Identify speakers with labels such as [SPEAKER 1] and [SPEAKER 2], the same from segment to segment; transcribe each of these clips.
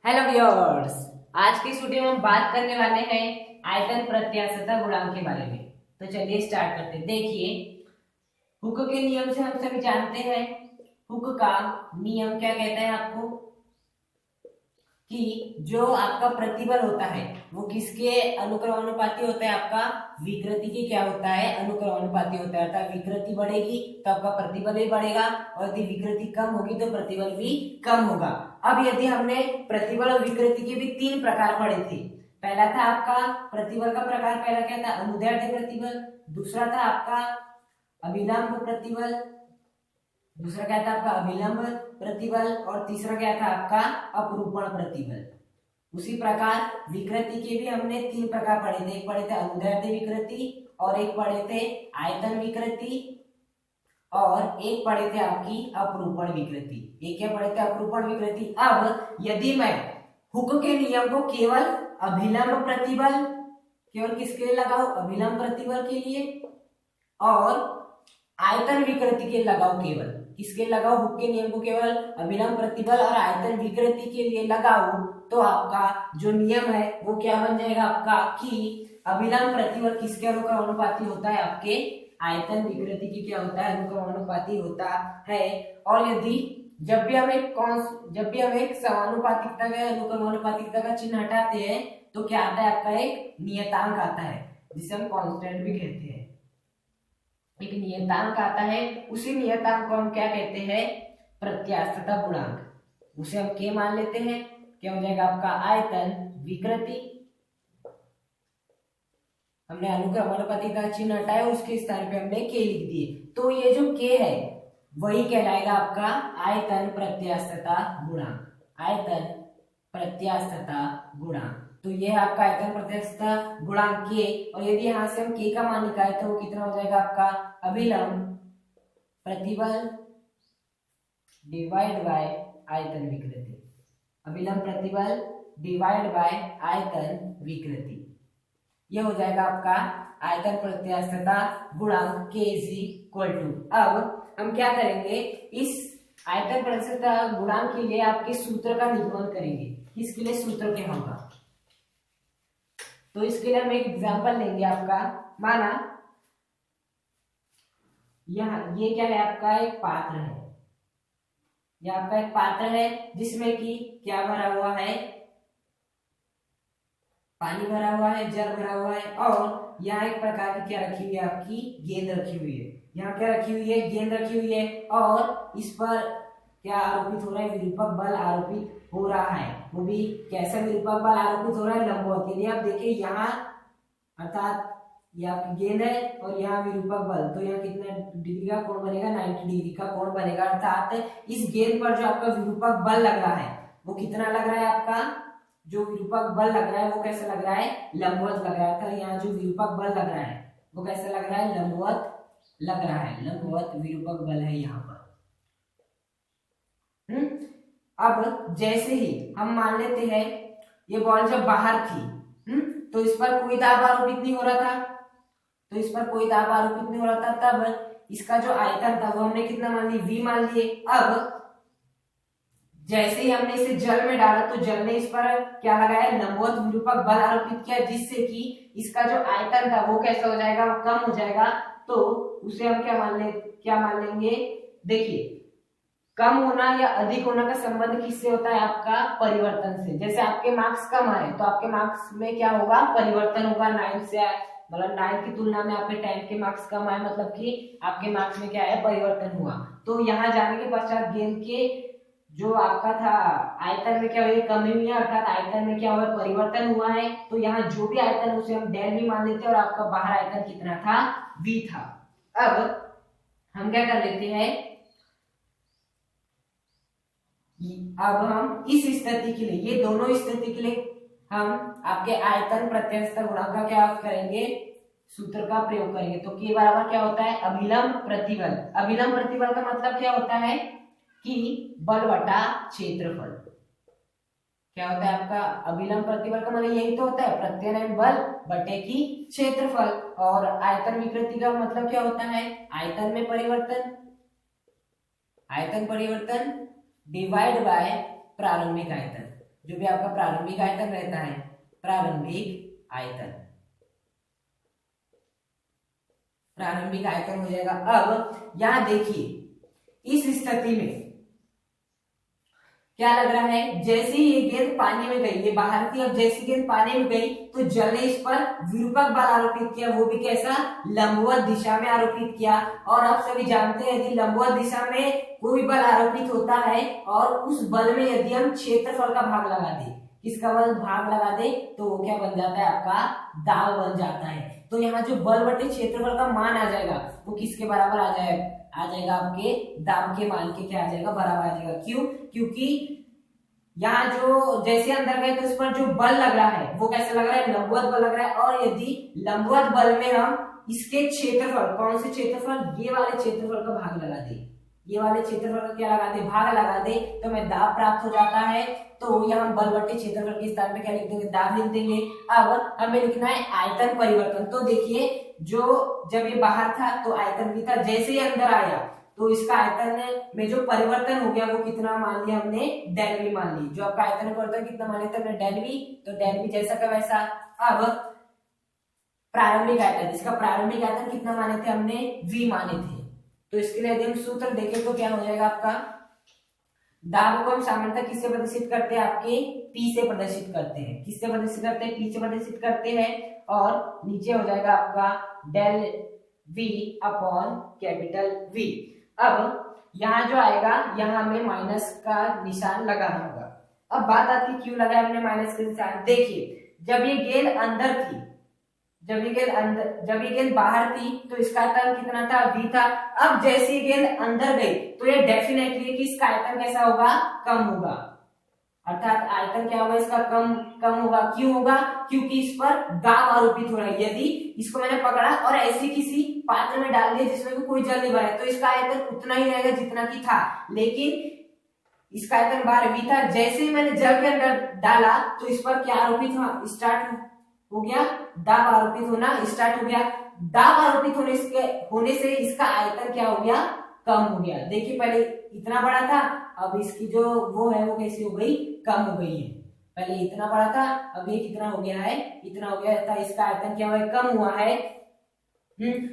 [SPEAKER 1] Hello viewers, आज की इस वीडियो में हम बात करने वाले हैं आयतन प्रत्यास्थता गुणांक के बारे में। तो चलिए स्टार्ट करते हैं। देखिए, हुक के नियम से हम सभी जानते हैं। हुक का नियम क्या कहता है आपको कि जो आपका प्रतिबल होता है वो किसके अनुक्रमानुपाती होता है? आपका विकृति के क्या होता है? अनुक्रमानुपाती होता है। अर्थात विकृति बढ़ेगी तो आपका प्रतिबल भी बढ़ेगा और यदि विकृति कम होगी तो प्रतिबल भी कम होगा। अब यदि हमने प्रतिबल और विकृति के भी तीन प्रकार पढ़े थे। पहला था आपका प्रतिबल का प्रकार, पहला क्या था? अनुदैर्ध्य प्रतिबल। दूसरा था आपका अभिलंब प्रतिबल। दूसरा क्या था आपका? अभिलंब प्रतिबल। और तीसरा क्या था आपका? अपरूपण प्रतिबल। उसी प्रकार विकृति के भी हमने तीन प्रकार पढ़े थे। एक पढ़े थे अनुदैर्ध्य विकृति, और एक पढ़े थे आयतन विकृति, और एक पढ़े थे आपकी अपरूपण विकृति। एक क्या पढ़े थे? अपरूपण विकृति। अब यदि मैं हुक के नियम को केवल अभिलंब प्रतिबल, केवल किसके लिए लगाओ? अभिलंब प्रतिबल के लिए, और आयतन विकृति के लगाओ, केवल किसके लगाओ? हुक के नियम को केवल अभिलंब प्रतिबल और आयतन विकृति के लिए लगाओ, तो आपका जो नियम है वो क्या बन जाएगा आपका कि अभिलंब प्रतिबल किसके अनुक्रमानुपाती होता है? आपके आयतन विकृति की क्या होता है? अनुक्रमानुपाती होता है। और यदि जब भी हम एक समानुपातिकता का अनुक्रमानुपातिकता का चिन्ह हटाते हैं तो क्या आता है? आपका एक नियतांक आता है जिसे हम कांस्टेंट भी कहते हैं। एक नियतांक आता है, उसी नियतांक को हम क्या कहते हैं? प्रत्यास्थता गुणांक। उसे हम के मान लेते हैं। क्या हो जाएगा आपका? आयतन विकृति। हमने अनुक्रमानुपाती का चिन्ह हटाया, उसके स्थान पे हमने के लिख दिए, तो ये जो के है वही कहलाएगा आपका आयतन प्रत्यास्थता गुणांक। आयतन प्रत्यास्थता गुणांक, तो ये है आपका आयतन प्रत्यास्थता गुणांक के। और यदि यहां से हम के का मान निकाले तो वो कितना हो जाएगा आपका? अभिलंब प्रतिबल डिवाइड बाय आयतन विकृति। अभिलंब प्रतिबल डिवाइड बाय आयतन विकृति, ये हो जाएगा आपका आयतन प्रत्यास्थता गुणांक के इज इक्वल टू। अब हम क्या करेंगे? इस आयतन प्रत्यास्थता गुणांक के लिए आपके सूत्र का निरूपण करेंगे। इसके लिए सूत्र क्या होगा? तो इसके लिए हम एक एग्जांपल लेंगे आपका। माना यहाँ ये क्या है? आपका एक पात्र है। यह आपका एक पात्र है जिसमें कि क्या भरा हुआ है? पानी भरा हुआ है, जल भरा हुआ है, और यहाँ एक प्रकार की क्या रखी हुई है? आपकी गेंद रखी हुई है। यहाँ क्या रखी हुई है? गेंद रखी हुई है। और इस पर क्या आरोपित हो रहा है? विरूपक बल आरोपित हो रहा है। वो भी कैसा विरूपक बल आरोपित हो रहा है? लंबवत। यदि आप देखिए यहाँ, अर्थात ये आपकी गेंद है और यहाँ विरूपक बल, तो यहाँ कितना डिग्री का कोण बनेगा? 90 डिग्री का कोण बनेगा। अर्थात इस गेंद पर जो आपका विरूपक बल लग रहा है वो कितना लग रहा है? आपका जो विरूपक बल लग रहा है वो कैसा लग रहा है? लंबवत लग रहा है। तो यहाँ जो विरूपक बल लग रहा है वो कैसा लग रहा है? लंबवत लग रहा है। लंबवत विरूपक बल है यहाँ पर। अब जैसे ही हम मान लेते हैं ये बॉल जब बाहर थी, तो इस पर कोई दाब आरोपित नहीं हो रहा था। तो इस पर कोई दाब आरोपित नहीं हो रहा था, तब इसका जो आयतन था वो हमने कितना मान लिया? v मान लिए। अब जैसे ही हमने इसे जल में डाला तो जल ने इस पर क्या लगाया? लंबवत विरूपक बल आरोपित किया, जिससे कि इसका जो आयतन था वो कैसा हो जाएगा? वो कम हो जाएगा। तो उसे हम क्या मान लेंगे? देखिए, कम होना या अधिक होना का संबंध किससे होता है? आपका परिवर्तन से। जैसे आपके मार्क्स कम आए तो आपके मार्क्स में क्या होगा? परिवर्तन होगा। 9 से मतलब 9 की तुलना में आपके 10 के मार्क्स कम आए, मतलब कि आपके मार्क्स में क्या है? परिवर्तन हुआ। तो यहाँ जाने के पश्चात गेंद के जो आपका था आयतन में क्या हुआ? कमी हुई है, अर्थात आयतन में क्या हुआ? परिवर्तन हुआ है। तो यहाँ जो भी आयतन है उसे हम डेल भी मान लेते हैं, और आपका बाहर आयतन कितना था? v था। अब हम क्या कर लेते हैं? अब हम इस स्थिति के लिए, ये दोनों स्थिति के लिए हम आपके आयतन प्रत्यास्थता गुणांक का क्या करेंगे? सूत्र का प्रयोग करेंगे। तो के बराबर क्या होता है? अभिलंब प्रतिबल। अभिलंब प्रतिबल का मतलब क्या होता है कि बल बटा क्षेत्रफल। क्या होता है आपका? अभिलंब प्रतिबल का मतलब यही तो होता है, प्रत्यानयन बल बटे की क्षेत्रफल। और आयतन विकृति का मतलब क्या होता है? आयतन में परिवर्तन। आयतन परिवर्तन डिवाइड बाय प्रारंभिक आयतन। जो भी आपका प्रारंभिक आयतन रहता है, प्रारंभिक आयतन, प्रारंभिक आयतन हो जाएगा। अब यहां देखिए इस स्थिति में क्या लग रहा है, जैसे ही ये गेंद पानी में गई, ये बाहर थी, अब जैसी गेंद पानी में गई तो जल ने इस पर विरूपक बल आरोपित किया, वो भी कैसा, लंबवत दिशा में आरोपित किया। और आप सभी जानते हैं यदि लंबवत दिशा में कोई बल आरोपित होता है और उस बल में यदि हम क्षेत्रफल का भाग लगा दे, किसका बल भाग लगा दे, तो वो क्या बन जाता है, आपका दाब बन जाता है। तो यहाँ जो बल बटे क्षेत्रफल का मान आ जाएगा वो किसके बराबर आ जाएगा आपके दाब के मान के क्या आ जाएगा, बराबर आ जाएगा। क्यों, क्योंकि यहाँ जो जैसे अंदर गए तो इस पर जो बल लग रहा है वो कैसे लग रहा है, लंबवत बल लग रहा है। और यदि लंबवत बल में हम इसके क्षेत्रफल, कौन से क्षेत्रफल, ये वाले क्षेत्रफल का भाग लगा दे, ये वाले क्षेत्रफल का क्या लगा दे, भाग लगा दे, तो हमें दाब प्राप्त हो जाता है। तो यहाँ हम बल बटे क्षेत्रफल के स्थान पे क्या लिख देंगे, दाब लिख देंगे। अब हमें लिखना है आयतन परिवर्तन। तो देखिए जो जब ये बाहर था तो आयतन भी था, जैसे ही अंदर आया तो इसका आयतन में जो परिवर्तन हो गया वो कितना मान लिया हमने, डेल वी मान ली। जो आपका आयतन परिवर्तन कितना मान लिया हमने, डेल वी, तो डेल वी जैसा का वैसा। अब प्रारंभिक आयतन, इसका प्रारंभिक आयतन कितना माने थे हमने, v माने थे। तो इसके लिए यदि हम सूत्र देखें तो क्या हो जाएगा आपका, दाब को हम सामान्यतः किससे प्रदर्शित करते हैं, आपके p से प्रदर्शित करते हैं। किससे प्रदर्शित करते हैं, p से प्रदर्शित करते हैं। और नीचे हो जाएगा आपका del v upon capital V। अब यहाँ जो आएगा, यहाँ हमें माइनस का निशान लगाना होगा। अब बात आती है क्यों लगाया हमने माइनस का निशान। देखिए जब ये गेंद अंदर थी, जब ये गेंद बाहर थी तो इसका आयतन कितना था, v था। अब जैसे ही गेंद अंदर गई तो ये डेफिनेटली कि इसका आयतन कैसा होगा, कम होगा, अर्थात आयतन क्या होगा इसका, कम होगा। क्यों होगा, क्योंकि इस पर दाब आरोपित हो रहा है। यदि इसको मैंने पकड़ा और ऐसे किसी पात्र में डाल दिया जिसमें भी कोई जल नहीं भरा है तो इसका आयतन उतना ही रहेगा जितना की था, लेकिन इसका आयतन बाहर भी था। जैसे ही मैंने जल के अंदर डाला तो इस पर क्या आरोपित हुआ, स्टार्ट हो गया, दाब आरोपित होना स्टार्ट हो गया। दाब आरोपित होने से इसका आयतन क्या हो गया, कम हो गया। देखिए पहले इतना बड़ा था, अब इसकी जो वो है वो कैसी हो गई, कम हो गई है। पहले इतना बड़ा था, अब ये कितना हो गया है, इतना हो गया था। इसका आयतन क्या हुआ है, कम हुआ है।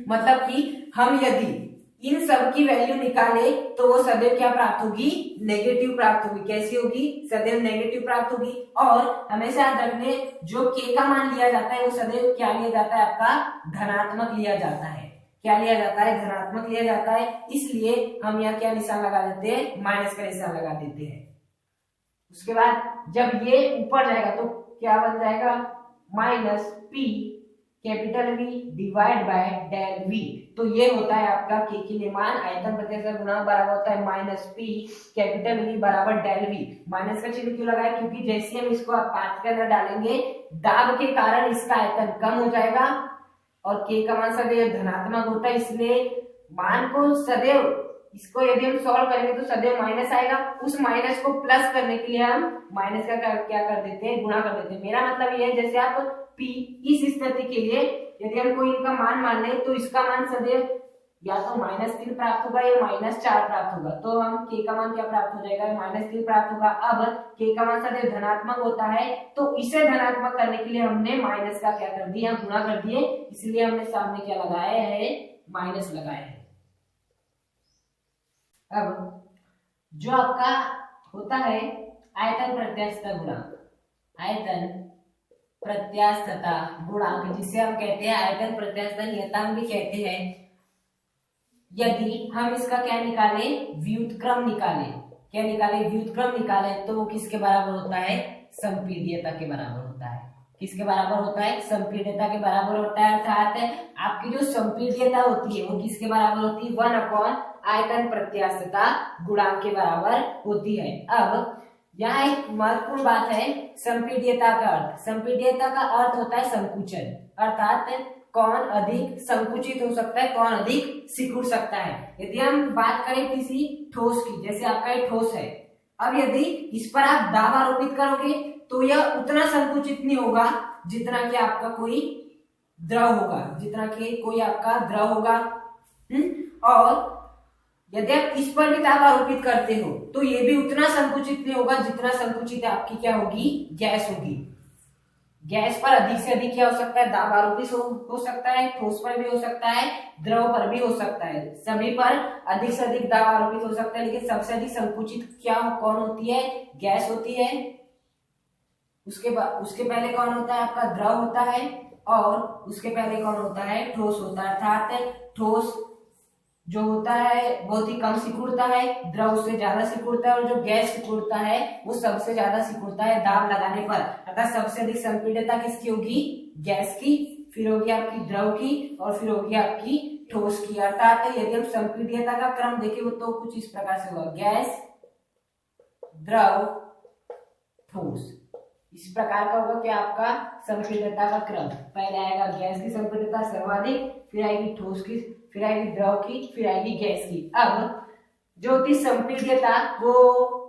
[SPEAKER 1] मतलब कि हम यदि इन सब की वैल्यू निकाले तो वो सदैव क्या प्राप्त होगी, नेगेटिव प्राप्त होगी। कैसी होगी, सदैव नेगेटिव प्राप्त होगी। और हमेशा याद रखने जो k का मान लिया जाता है वो सदैव क्या लिया जाता है, आपका धनात्मक लिया जाता है। क्या लिया जाता है, धनात्मक लिया जाता है। इसलिए हम यहाँ क्या निशान लगा देते हैं, माइनस का निशान लगा देते हैं। उसके बाद जब ये ऊपर जाएगा तो क्या बन जाएगा, minus p capital V divide by del V। तो ये होता है आपका k के लिए मान, आयतन प्रत्यक्ष गुणांक बराबर होता है माइनस p कैपिटल V बराबर डेल V। माइनस का चिन्ह क्यों लगाया, क्योंकि जैसे हम इसको आप पात्र के अंदर डालेंगे दाब के कारण इसका आयतन कम हो जाएगा और k का मान सदैव धनात्मक होता है। इसलिए मान को सदैव, इसको यदि हम सॉल्व करेंगे तो सदैव माइनस आएगा। उस माइनस को प्लस करने के लिए हम माइनस का क्या कर देते हैं, गुणा कर देते हैं। मेरा मतलब ये है जैसे आप p इस स्थिति के लिए यदि हम कोई इनका मान लें तो इसका मान सदैव या तो -3 प्राप्त होगा या -4 प्राप्त होगा। तो हम k का मान क्या प्राप्त हो जाएगा, -3 प्राप्त होगा। अब k का मान सदैव धनात्मक होता है तो इसे धनात्मक करने के लिए हमने माइनस का क्या कर दिया, गुणा कर दिए। इसलिए हमने सामने क्या लगाया है, माइनस लगाया है। अब जो आपका होता है आयतन प्रत्यास्थता गुणांक, आयतन प्रत्यास्थता गुणांक जिसे हम कहते हैं आयतन प्रत्यास्थता नियतांक भी कहते हैं। यदि हम इसका क्या निकाले, व्युत्क्रम निकाले, क्या निकाले, व्युत्क्रम निकाले तो वो किसके बराबर होता है, संपीड्यता के बराबर होता है। किसके बराबर होता है, संपीड्यता के बराबर होता है। अर्थात आपकी जो संपीड्यता होती है वो किसके बराबर होती है, 1 अपॉन आयतन प्रत्यास्थता गुणांक के बराबर होती है। अब यहाँ एक महत्वपूर्ण बात है, संपीड्यता का अर्थ, संपीड्यता का अर्थ होता है संकुचन, अर्थात कौन अधिक संकुचित हो सकता है, कौन अधिक सिकुड़ सकता है। यदि हम बात करें किसी ठोस की, जैसे आपका एक ठोस है, अब यदि इस पर आप दाब आरोपित करोगे तो यह उतना संकुचित नहीं होगा जितना कि आपका कोई द्रव होगा, जितना कि कोई आपका द्रव होगा। और यदि आप इस पर भी दाब आरोपित करते हो तो ये भी उतना संकुचित नहीं होगा जितना संकुचित आपकी क्या होगी, गैस होगी। गैस पर अधिक से अधिक क्या हो सकता है, दाब आरोपित हो सकता है, ठोस पर भी हो सकता है, द्रव पर भी हो सकता है, सभी पर अधिक से अधिक दाब आरोपित हो सकता है। लेकिन सबसे अधिक संकुचित क्या कौन होती है, गैस होती है। उसके पहले कौन होता है, आपका द्रव होता है, और उसके पहले कौन होता है, ठोस होता है। अर्थात ठोस जो होता है बहुत ही कम सिकुड़ता है, द्रव उससे ज्यादा सिकुड़ता है, और जो गैस सिकुड़ता है वो सबसे ज्यादा सिकुड़ता है दाब लगाने पर। अर्थात सबसे अधिक संपीड़ितता किसकी होगी, गैस की, फिर होगी आपकी द्रव की, और फिर होगी आपकी ठोस की। अर्थात यदि हम संपीड़ितता का क्रम देखें तो कुछ इस प्रकार से होगा, गैस, द्रव, ठोस, इस प्रकार का होगा क्या आपका संपीड़ितता का क्रम। पहले आएगा गैस की संपीड़ितता सर्वाधिक, फिर आएगी ठोस की, फिर आएगी द्रव की, फिर आएगी गैस की। अब जो होती संपीड़ितता वो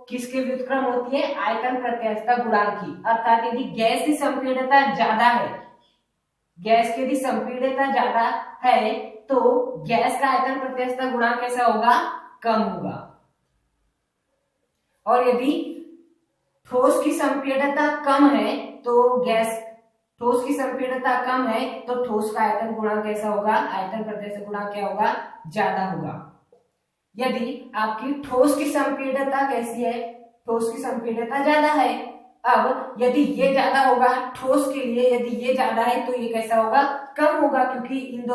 [SPEAKER 1] किसके व्युत्क्रम होती है, आयतन प्रत्यास्थता गुणांक की। अर्थात यदि गैस की संपीड़ितता ज्यादा है, गैस की यदि संपीड़ितता ज्यादा है तो गैस का आयतन प्रत्यास्थता गुणांक कैसा होगा, कम होगा। और यदि ठोस की संपीड़ितता कम है तो गैस, ठोस की संपीड़ितता कम है तो ठोस का आयतन गुणांक कैसा होगा, आयतन प्रत्यास्थता गुणांक क्या होगा, ज्यादा होगा। यदि आपकी ठोस की संपीड़ितता कैसी है, ठोस की संपीड़ितता ज्यादा है। अब यदि ये ज्यादा होगा ठोस के लिए, यदि ये ज्यादा है तो ये कैसा होगा, कम होगा, क्योंकि इन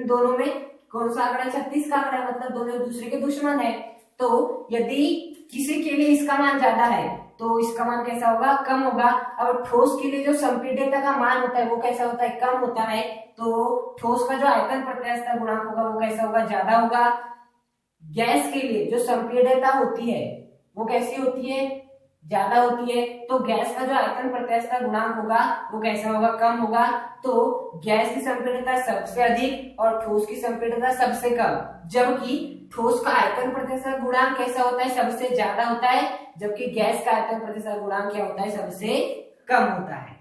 [SPEAKER 1] दोनों में कौन सा आंकड़ा है, 36 का आंकड़ा, मतलब दोनों एक दूसरे के दुश्मन है। तो यदि किसी के लिए इसका मान ज्यादा है तो इसका मान कैसा होगा, कम होगा। और ठोस के लिए जो संपीड़ितता का मान होता है वो कैसा होता है, कम होता है। तो ठोस का जो आयतन प्रत्यास्थता गुणांक होगा वो कैसा होगा, ज्यादा होगा। गैस के लिए जो संपीड़ितता होती है वो कैसी होती है, ज्यादा होती है। तो गैस का जो आयतन प्रत्यास्थता गुणांक होगा वो कैसा होगा, कम होगा। तो गैस की संपीड़ितता सबसे अधिक और ठोस की संपीड़ितता सबसे कम, जबकि ठोस का आयतन प्रत्यास्थता गुणांक कैसा होता है, सबसे ज्यादा होता है, जबकि गैस का आयतन प्रत्यास्थता गुणांक क्या होता है, सबसे कम होता है।